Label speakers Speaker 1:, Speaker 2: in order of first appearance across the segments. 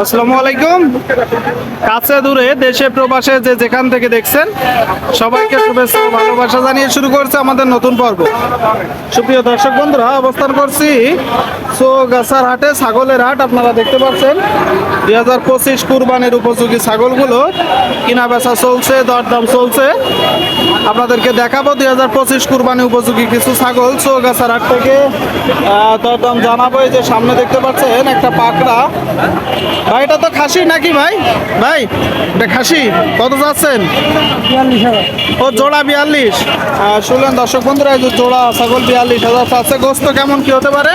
Speaker 1: আসসালামু আলাইকুম। কাছে দূরে দেশে প্রবাসে যে যেখান থেকে দেখছেন সবাইকে শুভেচ্ছা ও ভালোবাসা জানিয়ে শুরু করছে আমাদের নতুন পর্ব। সুপ্রিয় দর্শক বন্ধুরা, অবস্থান করছি চৌগাছার হাটে, ছাগলের হাট। আপনারা দেখতে পাচ্ছেন 2025 কুরবানির উপযোগী ছাগলগুলো কিনা বেচা চলছে, দরদাম চলছে। আপনাদেরকে দেখাবো 2025 কুরবানি উপযোগী কিছু ছাগল চৌগাছার হাট থেকে দরদাম জানাবো। এই যে সামনে দেখতে পাচ্ছেন একটা পাকড়া। ভাই এটা তো খাসি নাকি ভাই? ভাই এটা খাসি, কত যাচ্ছেন? ও জোড়া 42। শুনলেন দর্শক বন্ধুরা, এই যে জোড়া ছাগল 42,000 চাচ্ছে। গোস্ত কেমন কি হতে পারে?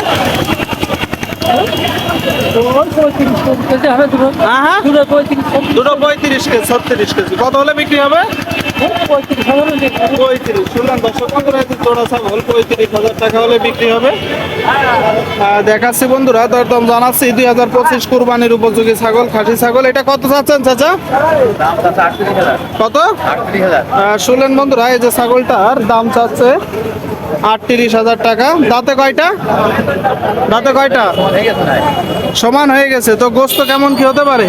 Speaker 1: দুটো 35 কেজি, 36 কেজি। কত হলে বিক্রি হবে? 35। শুনলেন দর্শক বন্ধুরা, জোড়া ছাগল 35,000 টাকা হলে বিক্রি হবে। দেখাচ্ছি বন্ধুরা, দরদাম জানাচ্ছি। 2025 কুরবানির উপযোগী ছাগল, খাসি ছাগল। এটা কত চাচ্ছেন চাচা? কত? শুনলেন বন্ধুরা, এই যে ছাগলটার দাম চাচ্ছে 38,000 টাকা। দাঁতে কয়টা? দাঁতে কয়টা? সমান হয়ে গেছে। তো গোস্ত কেমন কি হতে পারে?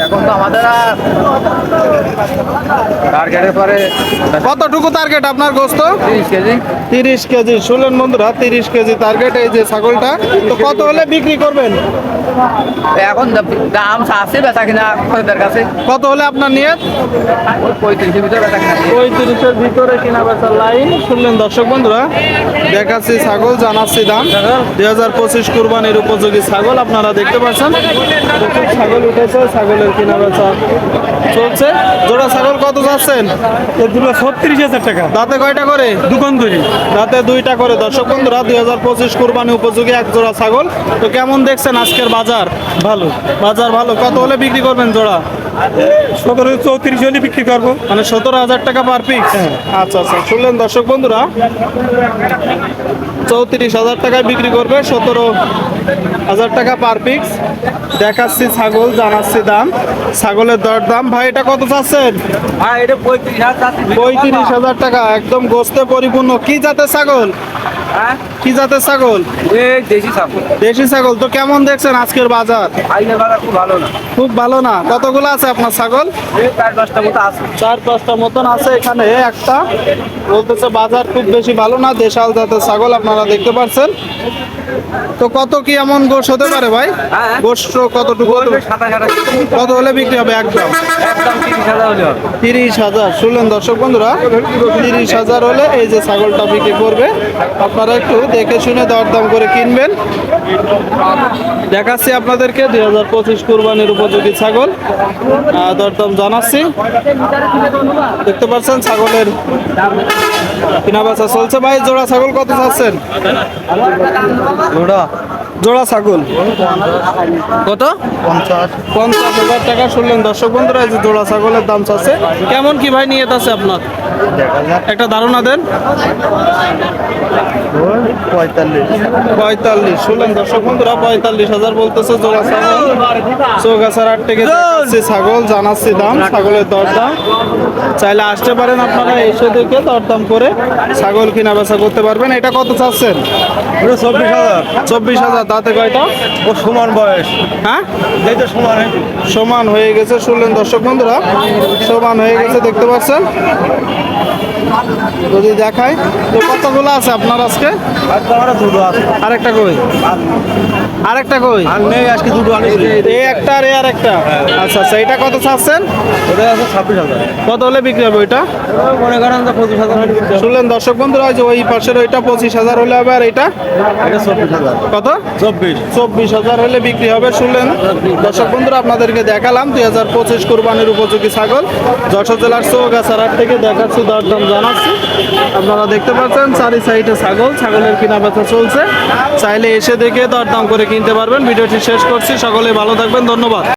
Speaker 2: এখন তো আমাদের টার্গেটের পরে
Speaker 1: কতটুকু টার্গেট আপনার গোস্ত?
Speaker 2: 30 কেজি।
Speaker 1: 30 কেজি। শুনলেন বন্ধুরা, 30 কেজি টার্গেট এই যে ছাগলটা। তো কত হলে বিক্রি করবেন?
Speaker 2: এখন দাম আছে বেচা কিনা খরিদার কাছে।
Speaker 1: কত হলে আপনার নিয়ত?
Speaker 2: 35 ভিতরে বেচা কিনা।
Speaker 1: 35-এর ভিতরে কিনা বেচার লাইন। শুনলেন দর্শক বন্ধুরা, দেখাচ্ছি ছাগল, জানাচ্ছি দাম। 2025 কুরবানির উপযোগী ছাগল আপনারা দেখতে পাচ্ছেন। প্রচুর ছাগল উঠেছে, ছাগলের কিনা বেচা চলছে। জোড়া ছাগল কত যাচ্ছেন?
Speaker 3: এগুলো 36,000 টাকা।
Speaker 1: দাঁতে কয়টা করে?
Speaker 3: দোকান তৈরি।
Speaker 1: দাঁতে 2টা করে। দর্শক বন্ধুরা, 2025 কুরবানি উপযোগী এক জোড়া ছাগল। তো কেমন দেখছেন আজকের বাজার?
Speaker 3: ভালো।
Speaker 1: বাজার ভালো। কত হলে বিক্রি করবেন জোড়া?
Speaker 3: 17-34 হলে বিক্রি করবো।
Speaker 1: মানে 17,000 টাকা পার পিস। আচ্ছা আচ্ছা, শুনলেন দর্শক বন্ধুরা, 34,000 টাকায় বিক্রি করবে, 17,000 টাকা পার পিস। দেখাচ্ছি ছাগল, জানাচ্ছি দাম। ছাগলের দর দাম। ভাই এটা কত চাচ্ছেন?
Speaker 2: হ্যাঁ, এটা 35,000।
Speaker 1: 35,000 টাকা। একদম গোস্তে পরিপূর্ণ। কি জাতের ছাগল?
Speaker 2: হ্যাঁ,
Speaker 1: কি জাতের ছাগল?
Speaker 2: এই দেশি ছাগল।
Speaker 1: দেশি ছাগল। তো কেমন দেখছেন আজকের বাজার?
Speaker 2: আইনের বাজার খুব ভালো না।
Speaker 1: খুব ভালো না। কতগুলো আছে আপনার ছাগল?
Speaker 2: এই 4-5টা মতো আছে।
Speaker 1: 4-5টা মতন আছে। এখানে একটা বলতেছে বাজার খুব বেশি ভালো না। দেশাল জাতের ছাগল আপনারা দেখতে পাচ্ছেন। তো কত কি এমন গোশ হতে পারে ভাই?
Speaker 2: হ্যাঁ।
Speaker 1: গোস্ত কতটুকু?
Speaker 2: 27,000।
Speaker 1: কত হলে বিক্রি হবে? একদম
Speaker 2: একদম 30,000 হলে হবে।
Speaker 1: 30,000। শুনলেন দর্শক বন্ধুরা, 30,000 হলে এই যে ছাগলটা বিক্রি করবে। আপনারা একটু দেখে শুনে দরদাম করে কিনবেন। দেখাচ্ছি আপনাদেরকে 2025 কুরবানির উপযোগী ছাগল, দরদাম জানাচ্ছি। দেখতে পাচ্ছেন ছাগলের কিনা বেচা চলছে। ভাই জোড়া ছাগল কত চাচ্ছেন? জোড়া ছাগল কত? 50,000 টাকা। শুনলেন দর্শক বন্ধুরা, এই যে জোড়া ছাগলের দাম চাচ্ছে। কেমন কি ভাই নিয়ত আছে আপনার? একটা ধারণা দেন। 45। শুনলেন দর্শক বন্ধুরা, 45,000 বলতেছে জোড়া ছাগল। চৌগাছার হাট থেকে দেখাচ্ছি ছাগল, জানাচ্ছি দাম, ছাগলের দরদাম। চাইলে আসতে পারেন আপনারা, এসে দেখে দরদাম করে ছাগল কিনা বেচা করতে পারবেন। এটা কত চাচ্ছেন? 24,000। দাঁতে কয়টা?
Speaker 3: ও সমান বয়স।
Speaker 1: হ্যাঁ,
Speaker 3: যেটা সমান
Speaker 1: সমান হয়ে গেছে। শুনলেন দর্শক বন্ধুরা, সমান হয়ে গেছে, দেখতে পাচ্ছেন। যদি দেখায় তো কতগুলো আছে আপনার আজকে?
Speaker 3: দুটো আছে।
Speaker 1: আরেকটা কই? আরেকটা কই?
Speaker 3: আর নেই, আজকে দুটো আনিয়েছি।
Speaker 1: এই একটা আর এই আরেকটা। আচ্ছা আচ্ছা, এটা কত চাচ্ছেন?
Speaker 3: ওটা আছে 26,000।
Speaker 1: কত হলে বিক্রি হবে ওইটা?
Speaker 3: মনে করেন 25,000 হলে বিক্রি হবে।
Speaker 1: শুনলেন দর্শক বন্ধুরা, ওই যে ওই পাশের ওইটা 25,000 হলে হবে। আর এটা
Speaker 3: এটা 24,000।
Speaker 1: কত?
Speaker 3: 24।
Speaker 1: 24,000 হলে বিক্রি হবে। শুনলেন দর্শক বন্ধুরা, আপনাদেরকে দেখালাম 2025 কুরবানির উপযোগী ছাগল। যশোর জেলার চৌগাছার হাট থেকে দেখাচ্ছি, দরদাম জানাচ্ছি। আপনারা দেখতে পাচ্ছেন চারি সাইডে ছাগল, ছাগলের কিনা বেচা চলছে। চাইলে এসে দেখে দরদাম করে কিনতে পারবেন। ভিডিওটি শেষ করছি। সকলে ভালো থাকবেন, ধন্যবাদ।